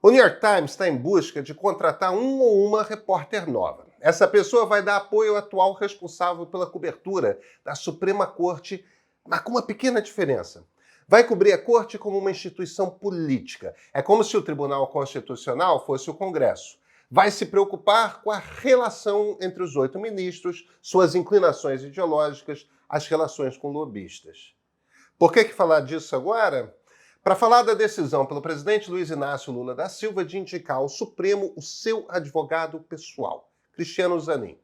O New York Times está em busca de contratar um ou uma repórter nova. Essa pessoa vai dar apoio ao atual responsável pela cobertura da Suprema Corte, mas com uma pequena diferença. Vai cobrir a Corte como uma instituição política. É como se o Tribunal Constitucional fosse o Congresso. Vai se preocupar com a relação entre os 8 ministros, suas inclinações ideológicas, as relações com lobistas. Por que falar disso agora? Para falar da decisão pelo presidente Luiz Inácio Lula da Silva de indicar ao Supremo o seu advogado pessoal, Cristiano Zanin.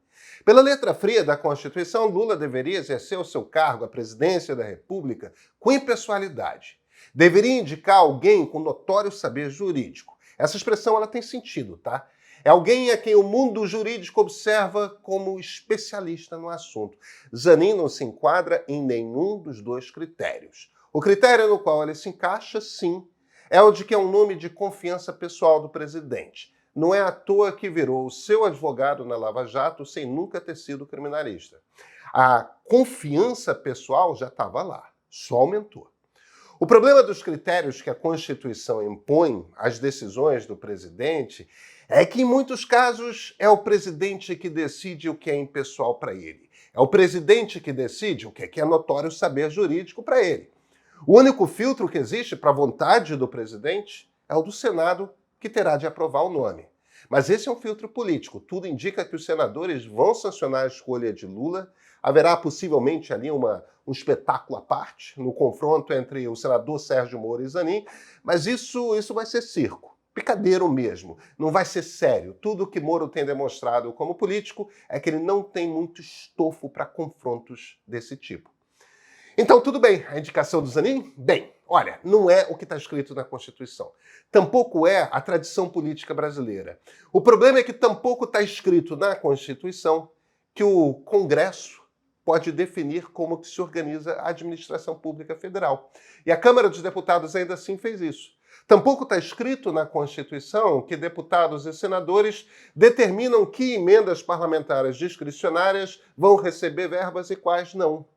Pela letra fria da Constituição, Lula deveria exercer o seu cargo, a presidência da República, com impessoalidade. Deveria indicar alguém com notório saber jurídico. Essa expressão ela tem sentido, tá? É alguém a quem o mundo jurídico observa como especialista no assunto. Zanin não se enquadra em nenhum dos dois critérios. O critério no qual ele se encaixa, sim, é o de que é um nome de confiança pessoal do presidente. Não é à toa que virou o seu advogado na Lava Jato sem nunca ter sido criminalista. A confiança pessoal já estava lá, só aumentou. O problema dos critérios que a Constituição impõe às decisões do presidente é que, em muitos casos, é o presidente que decide o que é impessoal para ele. É o presidente que decide o que é notório saber jurídico para ele. O único filtro que existe para a vontade do presidente é o do Senado, que terá de aprovar o nome. Mas esse é um filtro político. Tudo indica que os senadores vão sancionar a escolha de Lula. Haverá possivelmente ali um espetáculo à parte no confronto entre o senador Sérgio Moro e Zanin, mas isso vai ser circo, picadeiro mesmo, não vai ser sério. Tudo que Moro tem demonstrado como político é que ele não tem muito estofo para confrontos desse tipo. Então, tudo bem, a indicação do Zanin? Bem, olha, não é o que está escrito na Constituição. Tampouco é a tradição política brasileira. O problema é que tampouco está escrito na Constituição que o Congresso pode definir como que se organiza a administração pública federal. E a Câmara dos Deputados ainda assim fez isso. Tampouco está escrito na Constituição que deputados e senadores determinam que emendas parlamentares discricionárias vão receber verbas e quais não.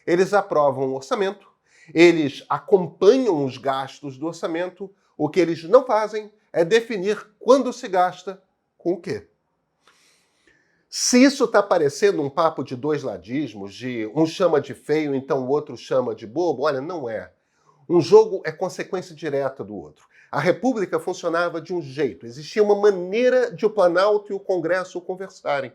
Eles aprovam o orçamento, eles acompanham os gastos do orçamento, o que eles não fazem é definir quando se gasta com o quê. Se isso está parecendo um papo de dois ladismos, de um chama de feio, então o outro chama de bobo, olha, não é. Um jogo é consequência direta do outro. A República funcionava de um jeito, existia uma maneira de o Planalto e o Congresso conversarem.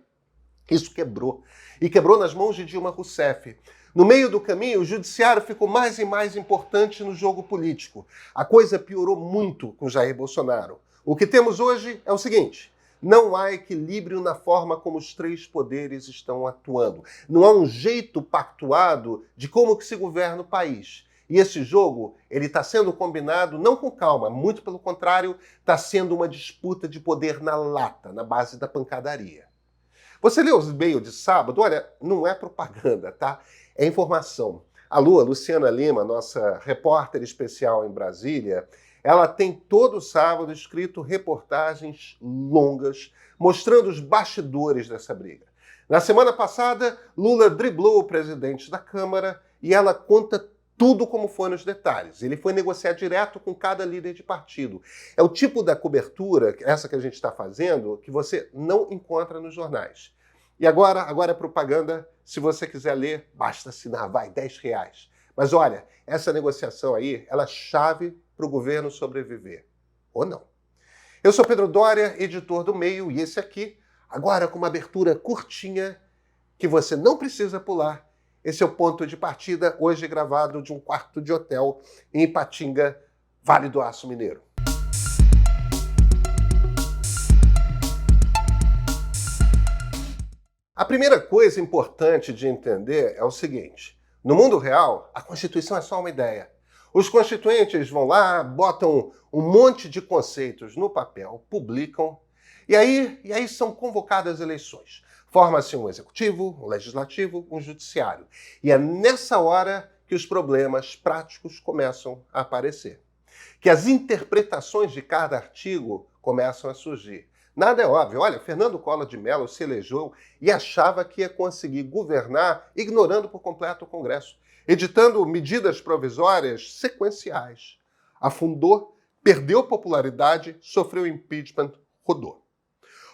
Isso quebrou. E quebrou nas mãos de Dilma Rousseff. No meio do caminho, o judiciário ficou mais e mais importante no jogo político. A coisa piorou muito com Jair Bolsonaro. O que temos hoje é o seguinte: não há equilíbrio na forma como os três poderes estão atuando. Não há um jeito pactuado de como que se governa o país. E esse jogo, ele está sendo combinado não com calma, muito pelo contrário, está sendo uma disputa de poder na lata, na base da pancadaria. Você leu os e-mails de sábado? Olha, não é propaganda, tá? É informação. A Luciana Lima, nossa repórter especial em Brasília, ela tem todo sábado escrito reportagens longas mostrando os bastidores dessa briga. Na semana passada, Lula driblou o presidente da Câmara e ela conta tudo como foi nos detalhes. Ele foi negociar direto com cada líder de partido. É o tipo da cobertura, essa que a gente está fazendo, que você não encontra nos jornais. E agora é propaganda. Se você quiser ler, basta assinar, vai, R$10. Mas olha, essa negociação aí, ela é chave para o governo sobreviver. Ou não. Eu sou Pedro Doria, editor do Meio, e esse aqui, agora com uma abertura curtinha, que você não precisa pular. Esse é o ponto de partida, hoje gravado de um quarto de hotel em Ipatinga, Vale do Aço Mineiro. A primeira coisa importante de entender é o seguinte: no mundo real, a Constituição é só uma ideia. Os constituintes vão lá, botam um monte de conceitos no papel, publicam, e aí são convocadas eleições. Forma-se um executivo, um legislativo, um judiciário. E é nessa hora que os problemas práticos começam a aparecer. Que as interpretações de cada artigo começam a surgir. Nada é óbvio. Olha, Fernando Collor de Mello se elegeu e achava que ia conseguir governar ignorando por completo o Congresso, editando medidas provisórias sequenciais. Afundou, perdeu popularidade, sofreu impeachment, rodou.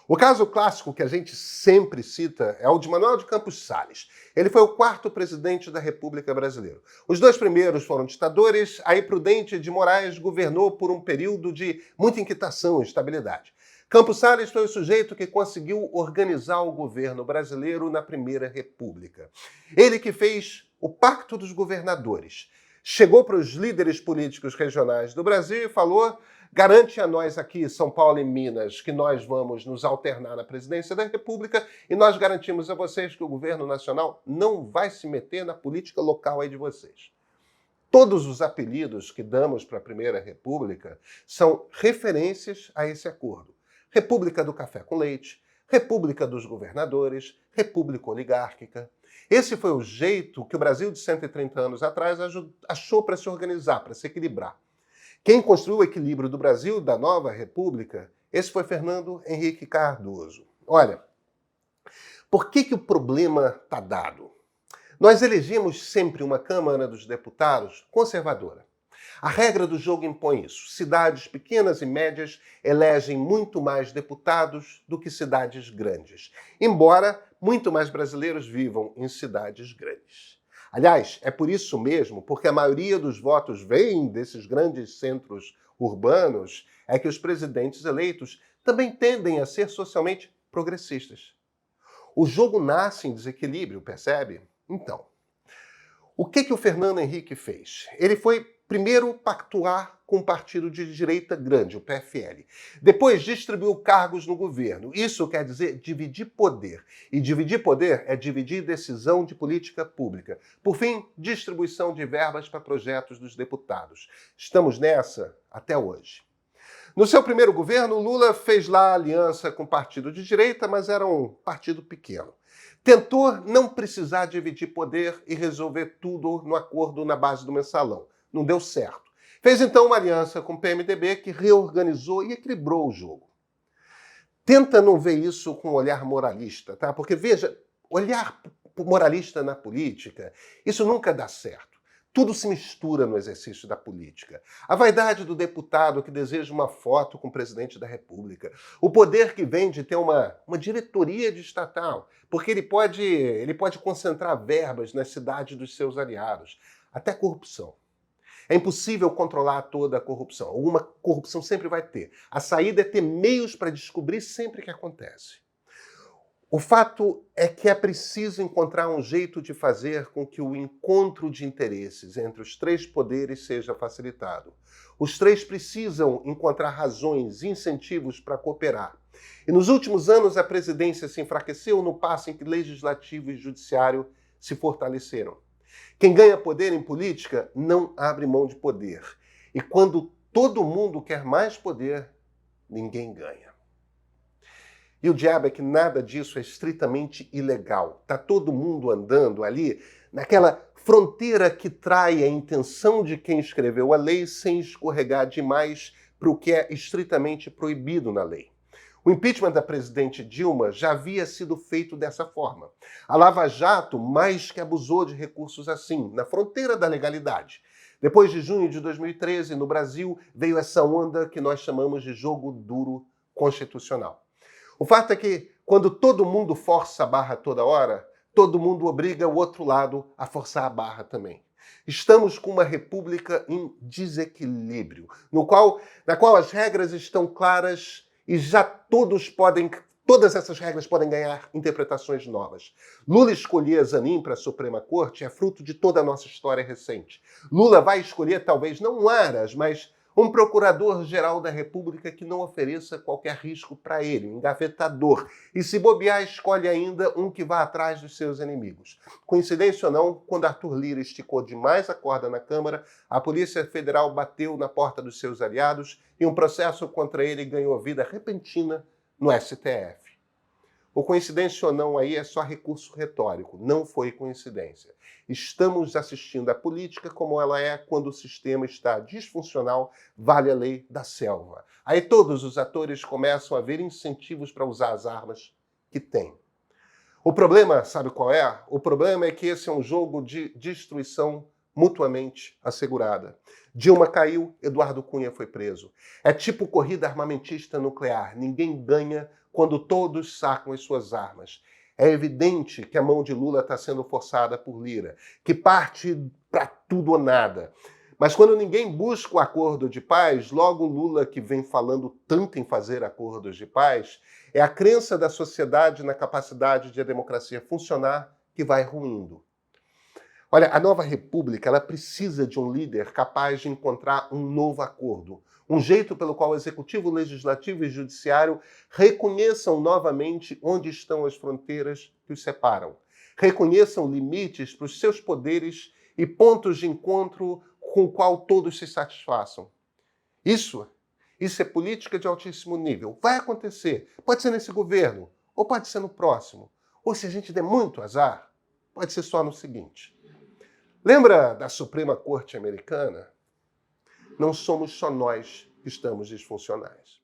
O caso clássico que a gente sempre cita é o de Manoel de Campos Salles. Ele foi o 4º presidente da República Brasileira. Os 2 primeiros foram ditadores, aí Prudente de Moraes governou por um período de muita inquietação e instabilidade. Campos Salles foi o sujeito que conseguiu organizar o governo brasileiro na Primeira República. Ele que fez o Pacto dos Governadores. Chegou para os líderes políticos regionais do Brasil e falou: garante a nós aqui, São Paulo e Minas, que nós vamos nos alternar na presidência da República e nós garantimos a vocês que o governo nacional não vai se meter na política local aí de vocês. Todos os apelidos que damos para a Primeira República são referências a esse acordo. República do Café com Leite, República dos Governadores, República Oligárquica. Esse foi o jeito que o Brasil de 130 anos atrás achou para se organizar, para se equilibrar. Quem construiu o equilíbrio do Brasil, da nova república, esse foi Fernando Henrique Cardoso. Olha, por que o problema está dado? Nós elegemos sempre uma Câmara dos Deputados conservadora. A regra do jogo impõe isso. Cidades pequenas e médias elegem muito mais deputados do que cidades grandes, embora muito mais brasileiros vivam em cidades grandes. Aliás, é por isso mesmo, porque a maioria dos votos vem desses grandes centros urbanos, é que os presidentes eleitos também tendem a ser socialmente progressistas. O jogo nasce em desequilíbrio, percebe? Então, o que o Fernando Henrique fez? Ele foi primeiro pactuar com um partido de direita grande, o PFL. Depois distribuiu cargos no governo. Isso quer dizer dividir poder. E dividir poder é dividir decisão de política pública. Por fim, distribuição de verbas para projetos dos deputados. Estamos nessa até hoje. No seu primeiro governo, Lula fez lá aliança com o partido de direita, mas era um partido pequeno. Tentou não precisar dividir poder e resolver tudo no acordo na base do mensalão. Não deu certo. Fez então uma aliança com o PMDB que reorganizou e equilibrou o jogo. Tenta não ver isso com um olhar moralista, tá? Porque, veja, olhar moralista na política, isso nunca dá certo. Tudo se mistura no exercício da política. A vaidade do deputado que deseja uma foto com o presidente da República. O poder que vem de ter uma diretoria de estatal, porque ele pode concentrar verbas nas cidades dos seus aliados. Até corrupção. É impossível controlar toda a corrupção. Alguma corrupção sempre vai ter. A saída é ter meios para descobrir sempre que acontece. O fato é que é preciso encontrar um jeito de fazer com que o encontro de interesses entre os 3 poderes seja facilitado. Os 3 precisam encontrar razões, incentivos para cooperar. E nos últimos anos a presidência se enfraqueceu no passo em que legislativo e judiciário se fortaleceram. Quem ganha poder em política não abre mão de poder. E quando todo mundo quer mais poder, ninguém ganha. E o diabo é que nada disso é estritamente ilegal. Está todo mundo andando ali naquela fronteira que trai a intenção de quem escreveu a lei sem escorregar demais para o que é estritamente proibido na lei. O impeachment da presidente Dilma já havia sido feito dessa forma. A Lava Jato mais que abusou de recursos assim, na fronteira da legalidade. Depois de junho de 2013, no Brasil, veio essa onda que nós chamamos de jogo duro constitucional. O fato é que, quando todo mundo força a barra toda hora, todo mundo obriga o outro lado a forçar a barra também. Estamos com uma república em desequilíbrio, na qual as regras estão claras e já todas essas regras podem ganhar interpretações novas. Lula escolher Zanin para a Suprema Corte é fruto de toda a nossa história recente. Lula vai escolher talvez não um Aras, mas um procurador-geral da República que não ofereça qualquer risco para ele, um engavetador. E se bobear, escolhe ainda um que vá atrás dos seus inimigos. Coincidência ou não, quando Arthur Lira esticou demais a corda na Câmara, a Polícia Federal bateu na porta dos seus aliados e um processo contra ele ganhou vida repentina no STF. O coincidência ou não aí é só recurso retórico, não foi coincidência. Estamos assistindo a política como ela é quando o sistema está disfuncional, vale a lei da selva. Aí todos os atores começam a ver incentivos para usar as armas que têm. O problema, sabe qual é? O problema é que esse é um jogo de destruição mutuamente assegurada. Dilma caiu, Eduardo Cunha foi preso. É tipo corrida armamentista nuclear. Ninguém ganha quando todos sacam as suas armas. É evidente que a mão de Lula está sendo forçada por Lira, que parte para tudo ou nada. Mas quando ninguém busca o acordo de paz, logo Lula, que vem falando tanto em fazer acordos de paz, é a crença da sociedade na capacidade de a democracia funcionar que vai ruindo. Olha, a nova república ela precisa de um líder capaz de encontrar um novo acordo, um jeito pelo qual o executivo, o legislativo e o judiciário reconheçam novamente onde estão as fronteiras que os separam, reconheçam limites para os seus poderes e pontos de encontro com o qual todos se satisfaçam. Isso é política de altíssimo nível. Vai acontecer. Pode ser nesse governo, ou pode ser no próximo. Ou se a gente der muito azar, pode ser só no seguinte. Lembra da Suprema Corte Americana? Não somos só nós que estamos disfuncionais.